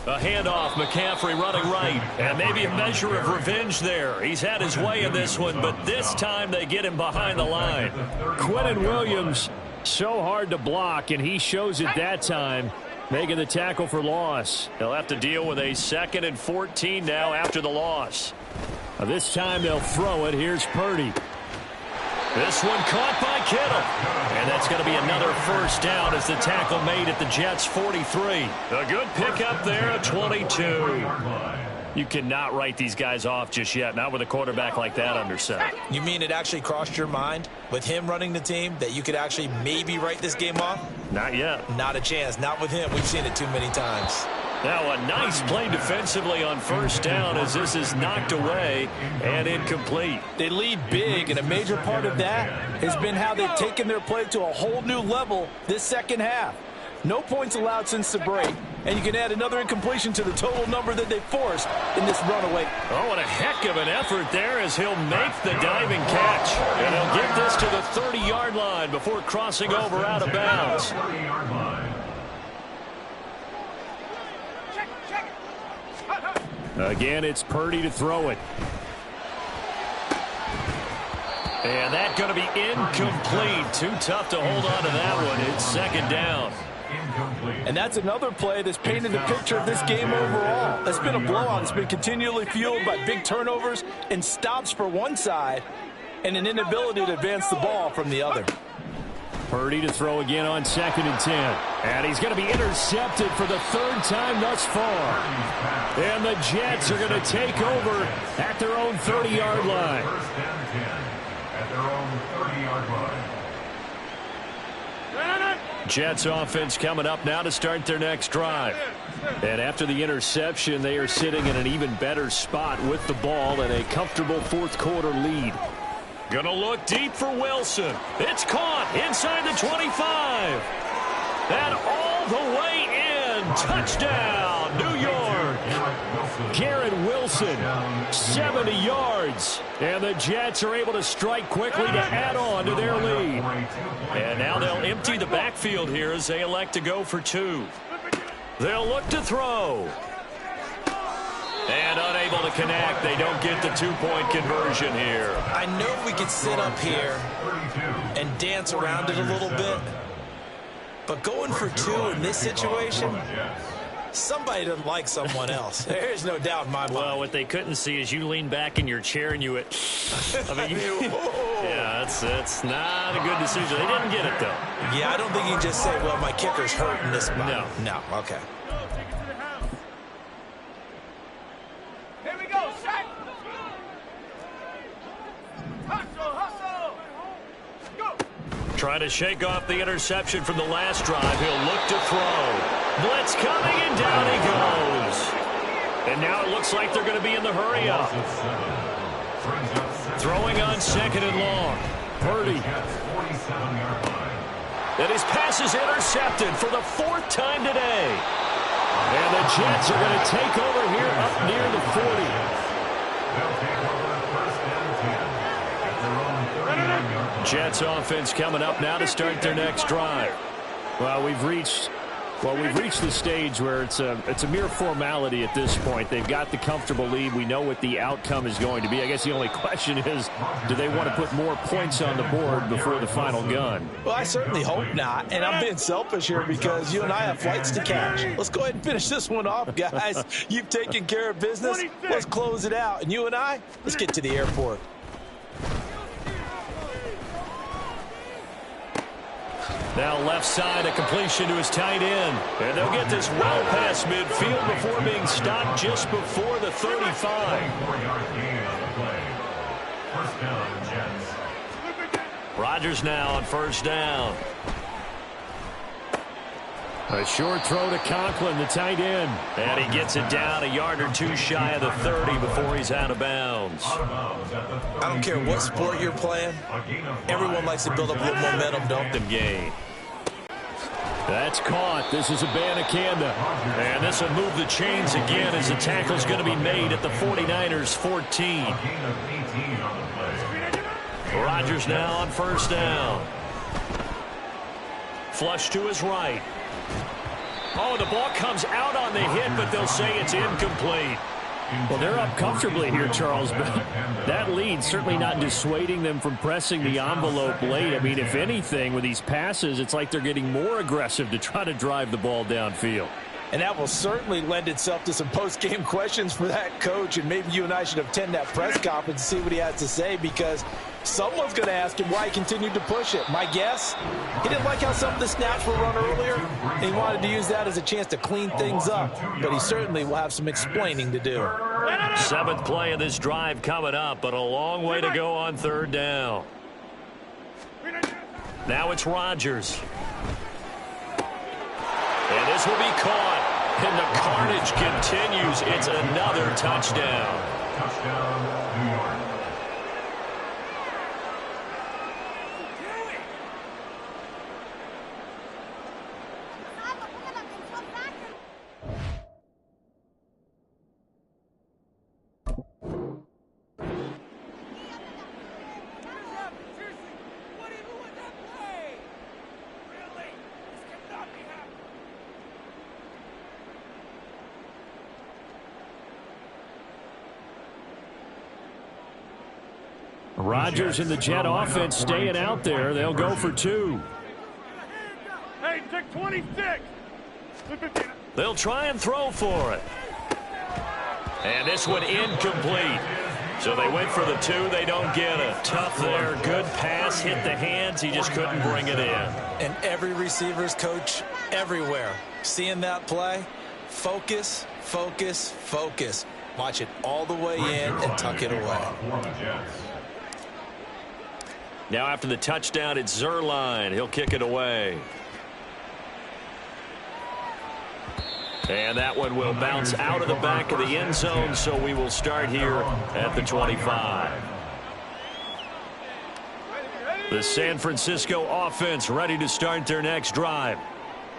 A handoff, McCaffrey running right. And maybe a measure of revenge there. He's had his way in this one, but this time they get him behind the line. Quinnen Williams, so hard to block, and he shows it that time, making the tackle for loss. They'll have to deal with a 2nd and 14 now after the loss. This time they'll throw it. Here's Purdy. This one caught by Kittle. And that's going to be another first down as the tackle made at the Jets' 43. A good pickup there at 22. You cannot write these guys off just yet, not with a quarterback like that under center. You mean it actually crossed your mind with him running the team that you could actually maybe write this game off? Not yet. Not a chance. Not with him. We've seen it too many times. Now a nice play defensively on first down as this is knocked away and incomplete. They lead big, and a major part of that has been how they've taken their play to a whole new level this second half. No points allowed since the break, and you can add another incompletion to the total number that they forced in this runaway. Oh, what a heck of an effort there as he'll make the diving catch. And he'll get this to the 30-yard line before crossing over out of bounds. Again, it's Purdy to throw it. And that's going to be incomplete. Too tough to hold on to that one. It's second down. And that's another play that's painted the picture of this game overall. It's been a blowout. It's been continually fueled by big turnovers and stops for one side and an inability to advance the ball from the other. Purdy to throw again on 2nd and 10. And he's going to be intercepted for the third time thus far. And the Jets are going to take over at their own 30-yard line. First and 10 at their own 30-yard line. Jets offense coming up now to start their next drive. And after the interception, they are sitting in an even better spot with the ball and a comfortable fourth quarter lead. Gonna look deep for Wilson. It's caught inside the 25. And all the way in. Touchdown, New York. Garrett Wilson, 70 yards. And the Jets are able to strike quickly to add on to their lead. And now they'll empty the backfield here as they elect to go for 2. They'll look to throw. And unable to connect. They don't get the 2-point conversion here. I know we could sit up here and dance around it a little bit, but going for 2 in this situation, somebody doesn't like someone else. There's no doubt in my mind. Well, what they couldn't see is you lean back in your chair and you went, yeah, that's not a good decision. They didn't get it, though. Yeah, I don't think you can just say, well, my kicker's hurt in this spot. No. No, okay. Here we go, Shaq. Hustle. Go. Trying to shake off the interception from the last drive. He'll look to throw. Blitz coming, and down he goes. And now it looks like they're going to be in the hurry-up. Throwing on 2nd and long. Purdy. And his pass is intercepted for the 4th time today. And the Jets are going to take over here up near the 40. Jets offense coming up now to start their next drive. Well, we've reached the stage where it's a mere formality at this point. They've got the comfortable lead. We know what the outcome is going to be. I guess the only question is, do they want to put more points on the board before the final gun? Well, I certainly hope not, and I'm being selfish here because you and I have flights to catch. Let's go ahead and finish this one off, guys. You've taken care of business. Let's close it out. And you and I, let's get to the airport. Now left side, a completion to his tight end. And they'll get this well past midfield before being stopped just before the 35. Rodgers now on first down. A short throw to Conklin, the tight end. And he gets it down a yard or 2 shy of the 30 before he's out of bounds. I don't care what sport you're playing. Everyone likes to build up a little momentum, don't they? Gain. That's caught. This is Abanikanda. And this will move the chains again as the tackle's going to be made at the 49ers 14. Rodgers now on first down. Flush to his right. Oh, the ball comes out on the hit, but they'll say it's incomplete. Well, they're up comfortably here, Charles, but that lead certainly not dissuading them from pressing the envelope late. I mean, if anything, with these passes, it's like they're getting more aggressive to try to drive the ball downfield. And that will certainly lend itself to some post-game questions for that coach, and maybe you and I should attend that press conference and see what he has to say, because someone's going to ask him why he continued to push it. My guess, he didn't like how some of the snaps were run earlier, and he wanted to use that as a chance to clean things up, but he certainly will have some explaining to do. Seventh play of this drive coming up, but a long way to go on third down. Now it's Rodgers. And this will be caught. And the carnage continues. It's another touchdown. Touchdown, New York. Rodgers and the Jet offense staying out there. They'll go for 2. Hey, take 26. They'll try and throw for it. And this one incomplete. So they went for the 2. They don't get it. Tough there. Good pass. Hit the hands. He just couldn't bring it in. And every receiver's coach everywhere. Seeing that play, focus, focus, focus. Watch it all the way in and tuck it away. Now after the touchdown, it's Zerline. He'll kick it away. And that one will bounce out of the back of the end zone, so we will start here at the 25. The San Francisco offense ready to start their next drive.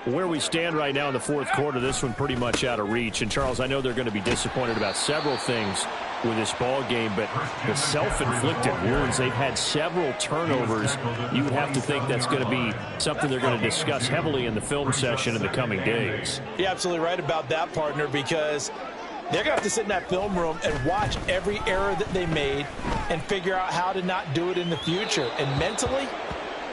Where we stand right now in the fourth quarter, this one pretty much out of reach. And, Charles, I know they're going to be disappointed about several things with this ball game, but the self-inflicted wounds, they've had several turnovers. You would have to think that's going to be something they're going to discuss heavily in the film session in the coming days. You're absolutely right about that, partner, because they're going to have to sit in that film room and watch every error that they made and figure out how to not do it in the future. And mentally,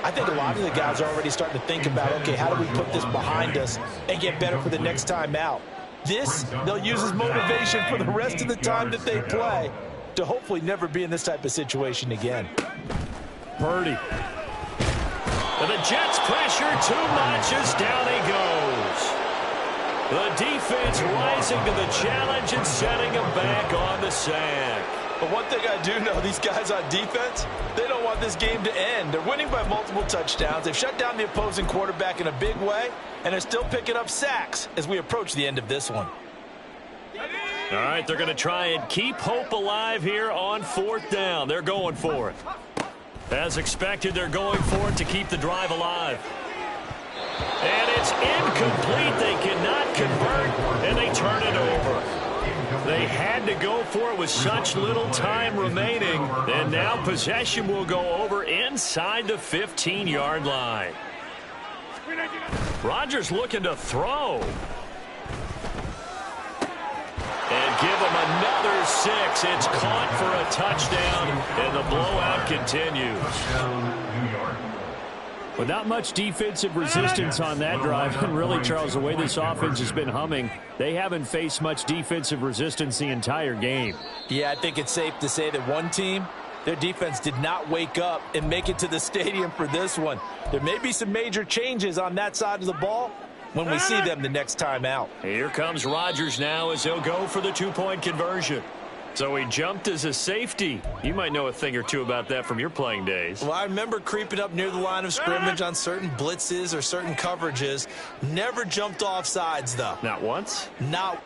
I think a lot of the guys are already starting to think about, okay, how do we put this behind us and get better for the next time out? This, they'll use as motivation for the rest of the time that they play to hopefully never be in this type of situation again. Purdy. And the Jets pressure too much as down he goes. The defense rising to the challenge and setting him back on the sack. But one thing I do know, these guys on defense, they don't want this game to end. They're winning by multiple touchdowns. They've shut down the opposing quarterback in a big way, and they're still picking up sacks as we approach the end of this one. All right, they're going to try and keep hope alive here on fourth down. They're going for it. As expected, they're going for it to keep the drive alive. And it's incomplete. They cannot convert, and they turn it over. They had to go for it with such little time remaining, and now possession will go over inside the 15-yard line. Rodgers looking to throw. And give him another 6. It's caught for a touchdown, and the blowout continues. But not much defensive resistance on that drive. And really, Charles, the way this offense has been humming, they haven't faced much defensive resistance the entire game. Yeah, I think it's safe to say that one team, their defense did not wake up and make it to the stadium for this one. There may be some major changes on that side of the ball when we see them the next time out. Here comes Rodgers now as he'll go for the 2-point conversion. So he jumped as a safety. You might know a thing or two about that from your playing days. Well, I remember creeping up near the line of scrimmage on certain blitzes or certain coverages. Never jumped off sides, though. Not once? Not